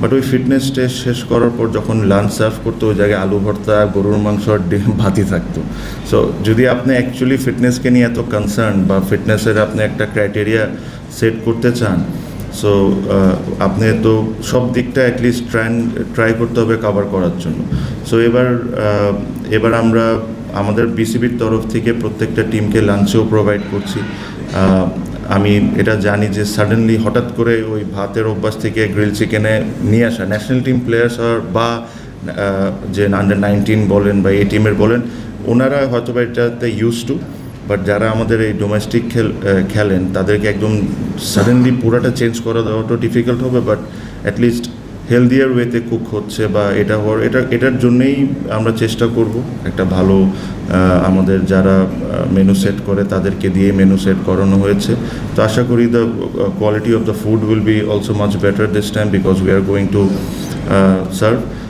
But ওই fitness test শেষ করার পর যখন লাঞ্চ সার্ভ করতো ওই জায়গায় আলু ভর্তা, গরুর মাংস আর ডিম ভাতই থাকতো। সো যদি আপনি অ্যাকচুয়ালি ফিটনেসকে নিয়ে এত কনসার্ন বা ফিটনেসের আপনি একটা ক্রাইটেরিয়া সেট করতে চান, সো আপনি তো সব দিকটা অ্যাটলিস্ট ট্রাই করতে হবে কভার করার জন্য। সো এবার আমরা আমাদের বিসিবির তরফ থেকে প্রত্যেকটা টিমকে লাঞ্চেও প্রোভাইড করছি। আমি এটা জানি যে সাডেনলি হঠাৎ করে ওই ভাতের অভ্যাস থেকে গ্রিল চিকেনে নিয়ে আসা ন্যাশনাল টিম প্লেয়ার্স বা যে আন্ডার-19 বলেন বা এই টিমের বলেন, ওনারা হয়তো বা এটাতে ইউজ টু, বাট যারা আমাদের এই ডোমেস্টিক খেলেন তাদেরকে একদম সাডেনলি পুরাটা চেঞ্জ করা দেওয়াটা ডিফিকাল্ট হবে। বাট অ্যাটলিস্ট হেলদিয়ার ওয়েতে কুক হচ্ছে বা এটার জন্যেই আমরা চেষ্টা করব একটা ভালো আমাদের যারা মেনু সেট করে তাদেরকে দিয়ে মেনু সেট করানো হয়েছে। তো আশা করি the quality of the food will be also much better this time because we are going to serve